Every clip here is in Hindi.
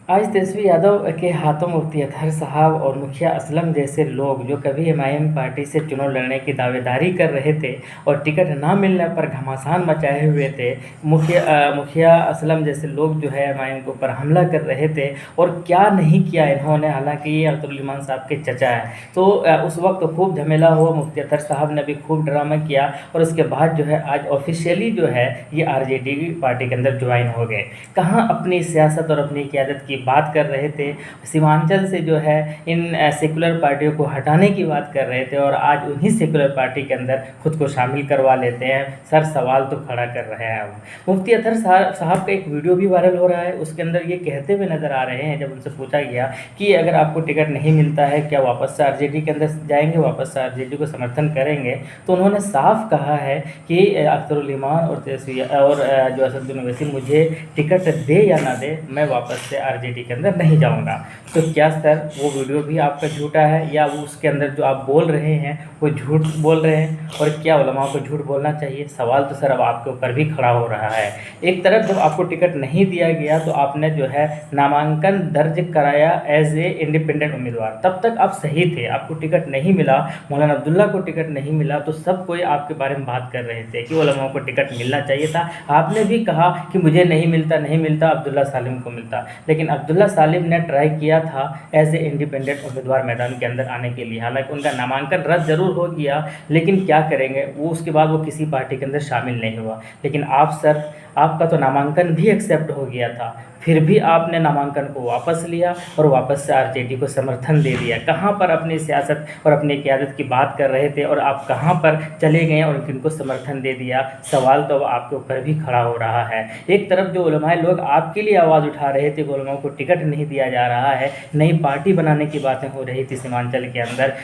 आज तेजस्वी यादव के हाथों मुफ्ती अतहर साहब और मुखिया असलम जैसे लोग जो कभी एमआईएम पार्टी से चुनाव लड़ने की दावेदारी कर रहे थे और टिकट ना मिलने पर घमासान मचाए हुए थे। मुखिया असलम जैसे लोग जो है एमआईएम के ऊपर हमला कर रहे थे और क्या नहीं किया इन्होंने। हालांकि ये अब्दुल इमान साहब के चचा है, तो उस वक्त खूब झमेला हुआ। मुफ्ती अतहर साहब ने भी खूब ड्रामा किया और उसके बाद जो है आज ऑफिशियली जो है ये आरजेडी पार्टी के अंदर ज्वाइन हो गए। कहाँ अपनी सियासत और अपनी क़यादत की बात कर रहे थे, सीमांचल से जो है इन सेकुलर पार्टियों को हटाने की बात कर रहे थे और आज उन्हीं सेकुलर पार्टी के अंदर खुद को शामिल करवा लेते हैं। सर सवाल तो खड़ा कर रहे हैं। अब मुफ्ती अतहर साहब का एक वीडियो भी वायरल हो रहा है, उसके अंदर ये कहते हुए नज़र आ रहे हैं, जब उनसे पूछा गया कि अगर आपको टिकट नहीं मिलता है क्या वापस से आरजेडी के अंदर जाएंगे, वापस से आरजेडी को समर्थन करेंगे, तो उन्होंने साफ कहा है कि अख्तरुल इमान और तेजस्वी और जो असदुद्दीन ओवैसी मुझे टिकट दे या ना दे, मैं वापस से आरजेडी के अंदर नहीं जाऊंगा। तो क्या सर वो वीडियो भी आपका झूठा है या वो उसके अंदर जो आप बोल रहे हैं वो झूठ बोल रहे हैं? और क्या उलमाओं को झूठ बोलना चाहिए? सवाल तो सर अब आपके ऊपर भी खड़ा हो रहा है। एक तरफ जब आपको टिकट नहीं दिया गया तो आपने जो है नामांकन दर्ज कराया एज ए इंडिपेंडेंट उम्मीदवार, तब तक आप सही थे। आपको टिकट नहीं मिला, मौलाना अब्दुल्ला को टिकट नहीं मिला, तो सब कोई आपके बारे में बात कर रहे थे कि उलमाओं को टिकट मिलना चाहिए था। आपने भी कहा कि मुझे नहीं मिलता, अब्दुल्ला सालिम को मिलता। लेकिन अब्दुल्ला सालिम ने ट्राई किया था एज ए इंडिपेंडेंट उम्मीदवार मैदान के अंदर आने के लिए। हालांकि उनका नामांकन रद्द जरूर हो गया, लेकिन क्या करेंगे, वो उसके बाद वो किसी पार्टी के अंदर शामिल नहीं हुआ। लेकिन आप सर, आपका तो नामांकन भी एक्सेप्ट हो गया था, फिर भी आपने नामांकन को वापस लिया और वापस से आरजेडी को समर्थन दे दिया। कहाँ पर अपनी सियासत और अपनी क़यादत की बात कर रहे थे और आप कहाँ पर चले गए और किनको समर्थन दे दिया? सवाल तो अब आपके ऊपर भी खड़ा हो रहा है। एक तरफ जो उलमाए लोग आपके लिए आवाज़ उठा रहे थे कि उलमाओं को टिकट नहीं दिया जा रहा है, नई पार्टी बनाने की बातें हो रही थी सीमांचल के अंदर,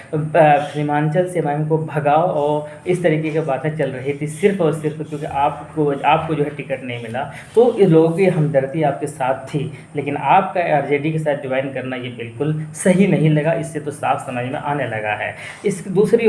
सीमांचल से एमआईएम को भगाओ और इस तरीके की बातें चल रही थी, सिर्फ और सिर्फ क्योंकि आपको जो है टिकट नहीं मिला। तो इस लोगों की हमदर्दी आपके साथ थी, लेकिन आपका आरजेडी के साथ ज्वाइन करना ये बिल्कुल सही नहीं लगा। इससे तो साफ समझ में आने लगा है। इस दूसरी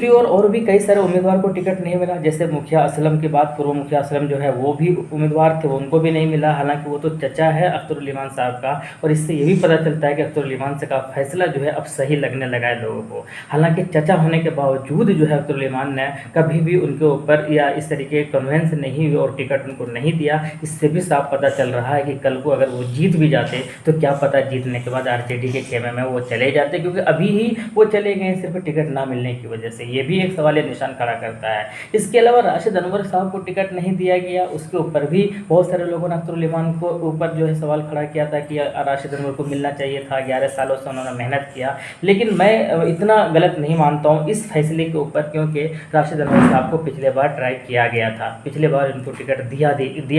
ओर और भी कई सारे उम्मीदवार को टिकट नहीं मिला। जैसे मुखिया असलम की बात, पूर्व मुखिया असलम जो है वो भी उम्मीदवार थे, उनको भी नहीं मिला। हालांकि वो तो चचा है अख्तरुल इमान साहब का, और इससे ये भी पता चलता है कि अख्तरुल इमान से का फैसला जो है अब सही लगने लगा है लोगों को। हालांकि चचा होने के बावजूद जो है अख्तरुल इमान ने कभी भी उनके ऊपर या इस तरीके कन्वेंस नहीं हुई और टिकट उनको नहीं दिया। इससे भी साफ पता चल रहा है कि कल को अगर वो जीत भी जाते तो क्या पता जीतने के बाद आरजेडी के खेमे में वो चले जाते, क्योंकि अभी ही वो चले गए सिर्फ टिकट ना मिलने की वजह से। ये भी एक सवाल निशान खड़ा करता है। इसके अलावा राशिद अनवर साहब को टिकट नहीं दिया गया, उसके ऊपर भी बहुत सारे लोगों ने अख्तरुल इमान को ऊपर जो है सवाल खड़ा किया था कि राशिद अनवर को मिलना चाहिए था। 11 सालों से उन्होंने मेहनत किया, लेकिन मैं इतना गलत नहीं मानता हूँ इस फैसले के ऊपर, क्योंकि राशिद अनवर साहब को पिछले बार ट्राई किया गया था, पिछले बार इनको टिकट दिया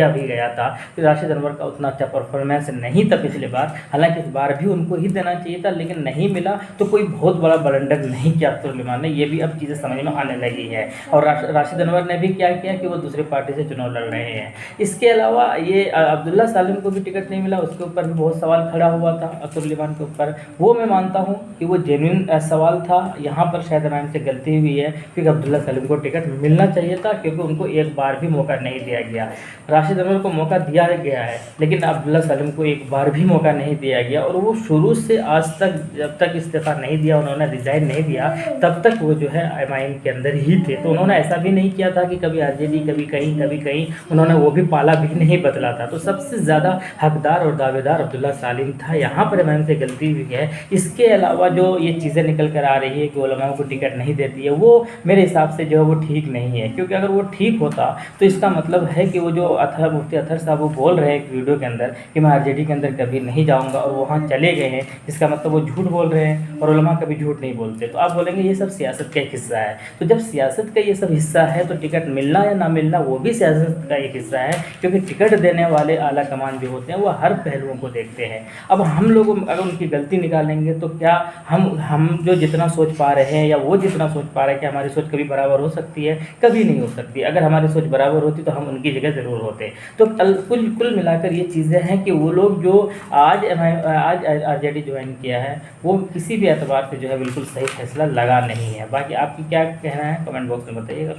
भी गया था। तो राशिद अनवर का उतना अच्छा परफॉर्मेंस नहीं था पिछले बार, हालांकि इस बार भी उनको ही देना चाहिए था, लेकिन नहीं मिला। तो कोई बहुत बड़ा ब्लंडर नहीं किया अख्तरुल इमान ने, ये भी अब चीज़ें समझ में आने लगी है। और राशिद अनवर ने भी क्या किया कि वो दूसरी पार्टी से चुनाव लड़ रहे हैं। इसके अलावा ये अब्दुल्ला सालिम को भी टिकट नहीं मिला, उसके ऊपर भी बहुत सवाल खड़ा हुआ था अख्तरुल इमान के ऊपर। वो मैं मानता हूँ कि वो जेन्युइन सवाल था, यहाँ पर शायद एमआईएम से गलती हुई है, क्योंकि अब्दुल्ला सालिम को टिकट मिलना चाहिए था, क्योंकि उनको एक बार भी मौका नहीं दिया गया। राशिद अनवर को मौका दिया गया है, लेकिन अब्दुल्ला सालिम को एक बार भी मौका नहीं दिया गया। और वो शुरू से आज तक, जब तक इस्तीफा नहीं दिया, उन्होंने रिजाइन नहीं दिया, तब तक वो जो है एमआईएम के अंदर ही थे। तो उन्होंने ऐसा भी नहीं किया था कि कभी आरजेडी कभी कहीं, उन्होंने वो भी पाला भी नहीं बदला था। तो सबसे ज़्यादा हकदार और दावेदार अब्दुल्ला सालिम था, यहाँ पर एमआईएम से गलती हुई है। इसके अलावा जो ये चीज़ें निकल कर आ रही है कि उलमाओं को टिकट नहीं देती है, वो मेरे हिसाब से जो है वो ठीक नहीं है। क्योंकि अगर वो ठीक होता तो इसका मतलब है कि वो जो मुफ्ती अतहर साहब वो बोल रहे हैं एक वीडियो के अंदर कि मैं आरजेडी के अंदर कभी नहीं जाऊँगा और वहाँ चले गए हैं, इसका मतलब वो झूठ बोल रहे हैं, और उलमा कभी झूठ नहीं बोलते। तो आप बोलेंगे ये सब सियासत का एक हिस्सा है। तो जब सियासत का ये सब हिस्सा है तो टिकट मिलना या ना मिलना वो भी सियासत का एक हिस्सा है, क्योंकि टिकट देने वाले आला कमान जो होते हैं वो हर पहलुओं को देखते हैं। अब हम लोग अगर उनकी गलती निकालेंगे तो क्या हम जो जितना सोच पा रहे हैं या वो जितना सोच पा रहे हैं, कि हमारी सोच कभी बराबर हो सकती है? कभी नहीं हो सकती। अगर हमारी सोच बराबर होती तो हम उनकी जगह ज़रूर होते। तो कुल मिलाकर ये चीज़ें हैं कि वो लोग जो आज आरजेडी ज्वाइन किया है वो किसी भी एतबार से जो है बिल्कुल सही फैसला लगा नहीं है। बाकी आपकी क्या कहना है कमेंट बॉक्स में बताइएगा।